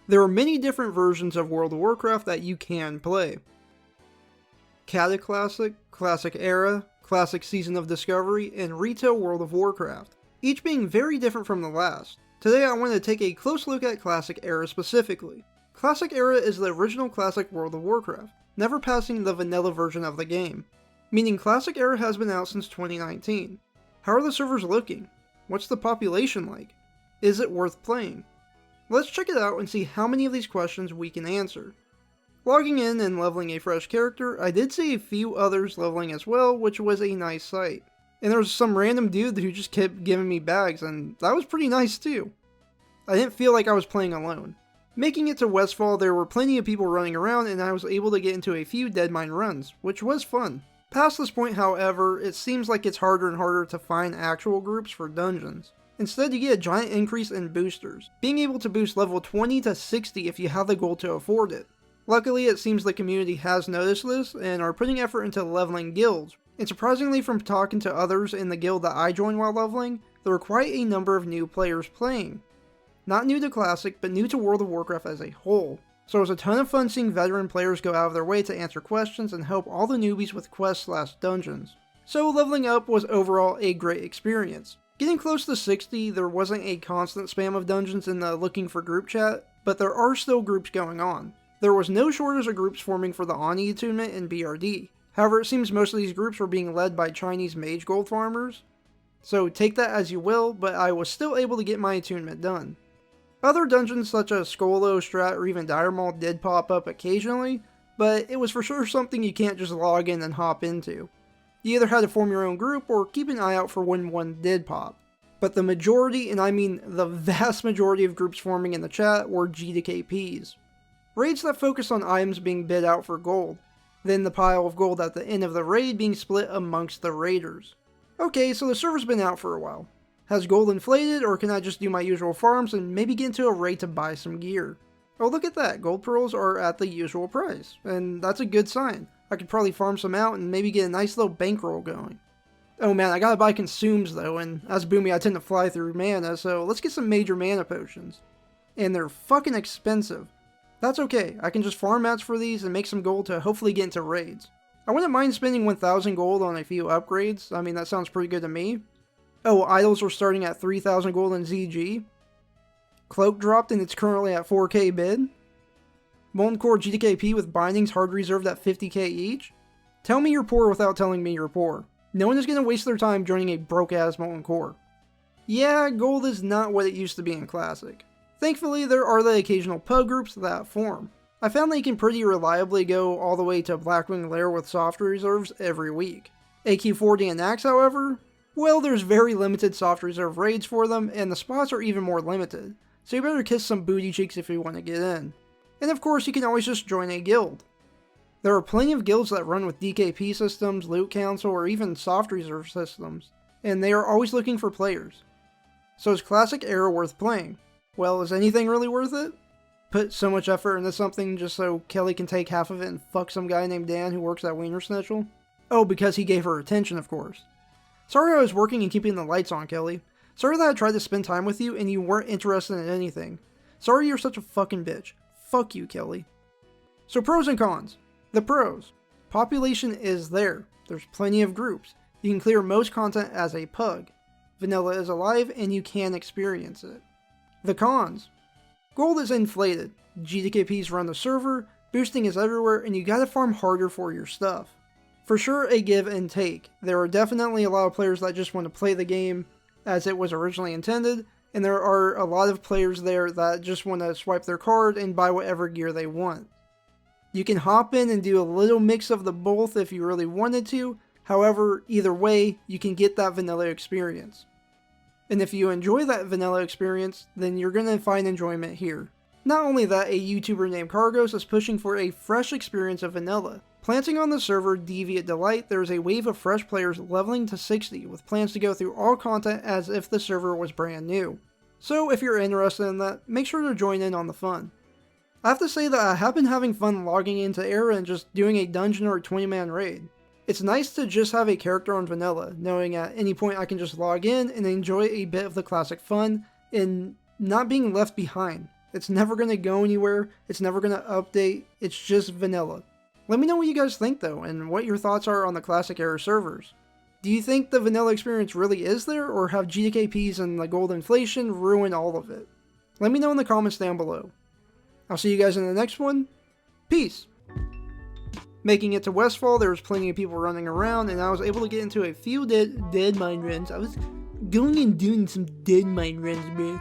There are many different versions of World of Warcraft that you can play. Cataclassic, Classic Era, Classic Season of Discovery, and Retail World of Warcraft, each being very different from the last. Today I want to take a close look at Classic Era specifically. Classic Era is the original Classic World of Warcraft, never passing the vanilla version of the game, meaning Classic Era has been out since 2019. How are the servers looking? What's the population like? Is it worth playing? Let's check it out and see how many of these questions we can answer. Logging in and leveling a fresh character, I did see a few others leveling as well, which was a nice sight. And there was some random dude who just kept giving me bags, and that was pretty nice too. I didn't feel like I was playing alone. Making it to Westfall, there were plenty of people running around, and I was able to get into a few Deadmine runs, which was fun. Past this point, however, it seems like it's harder and harder to find actual groups for dungeons. Instead, you get a giant increase in boosters, being able to boost level 20 to 60 if you have the gold to afford it. Luckily, it seems the community has noticed this and are putting effort into leveling guilds, and surprisingly from talking to others in the guild that I joined while leveling, there were quite a number of new players playing. Not new to Classic, but new to World of Warcraft as a whole. So it was a ton of fun seeing veteran players go out of their way to answer questions and help all the newbies with quests/dungeons. So leveling up was overall a great experience. Getting close to 60, there wasn't a constant spam of dungeons in the looking for group chat, but there are still groups going on. There was no shortage of groups forming for the Ani attunement in BRD. However, it seems most of these groups were being led by Chinese mage gold farmers. So take that as you will, but I was still able to get my attunement done. Other dungeons such as Skolo, Strat, or even Dire Maul did pop up occasionally, but it was for sure something you can't just log in and hop into. You either had to form your own group or keep an eye out for when one did pop. But the majority, and I mean the vast majority of groups forming in the chat were GDKPs. Raids that focused on items being bid out for gold, then the pile of gold at the end of the raid being split amongst the raiders. Okay, so the server's been out for a while. Has gold inflated, or can I just do my usual farms and maybe get into a raid to buy some gear? Oh, look at that, gold pearls are at the usual price, and that's a good sign. I could probably farm some out and maybe get a nice little bankroll going. Oh man, I gotta buy consumes though, and as Boomy I tend to fly through mana, so let's get some major mana potions. And they're fucking expensive. That's okay, I can just farm mats for these and make some gold to hopefully get into raids. I wouldn't mind spending 1,000 gold on a few upgrades, I mean that sounds pretty good to me. Oh, idols were starting at 3,000 gold in ZG. Cloak dropped and it's currently at 4k bid. Molten Core GDKP with bindings hard reserved at 50k each? Tell me you're poor without telling me you're poor. No one is going to waste their time joining a broke-ass Molten Core. Yeah, gold is not what it used to be in Classic. Thankfully, there are the occasional pub groups that form. I found that you can pretty reliably go all the way to Blackwing Lair with soft reserves every week. AQ40 and Axe, however? Well, there's very limited soft reserve raids for them, and the spots are even more limited, so you better kiss some booty cheeks if you want to get in. And of course, you can always just join a guild. There are plenty of guilds that run with DKP systems, loot council, or even soft reserve systems, and they are always looking for players. So is Classic Era worth playing? Well, is anything really worth it? Put so much effort into something just so Kelly can take half of it and fuck some guy named Dan who works at Wiener Schnitzel? Oh, because he gave her attention, of course. Sorry I was working and keeping the lights on, Kelly. Sorry that I tried to spend time with you and you weren't interested in anything. Sorry you're such a fucking bitch. Fuck you, Kelly. So pros and cons. The pros. Population is there. There's plenty of groups. You can clear most content as a pug. Vanilla is alive and you can experience it. The cons. Gold is inflated. GDKPs run the server, boosting is everywhere, and you gotta farm harder for your stuff. For sure a give and take. There are definitely a lot of players that just want to play the game as it was originally intended, and there are a lot of players there that just want to swipe their card and buy whatever gear they want. You can hop in and do a little mix of the both if you really wanted to, however, either way, you can get that vanilla experience. And if you enjoy that vanilla experience, then you're going to find enjoyment here. Not only that, a YouTuber named Cargos is pushing for a fresh experience of vanilla. Planting on the server Deviate Delight, there is a wave of fresh players leveling to 60 with plans to go through all content as if the server was brand new. So if you're interested in that, make sure to join in on the fun. I have to say that I have been having fun logging into Era and just doing a dungeon or a 20-man raid. It's nice to just have a character on vanilla, knowing at any point I can just log in and enjoy a bit of the classic fun and not being left behind. It's never going to go anywhere, it's never going to update, it's just vanilla. Let me know what you guys think though, and what your thoughts are on the Classic Era servers. Do you think the vanilla experience really is there, or have GDKPs and the gold inflation ruined all of it? Let me know in the comments down below. I'll see you guys in the next one. Peace! Making it to Westfall, there was plenty of people running around, and I was able to get into a few dead mine runs. I was going and doing some dead mine runs, man.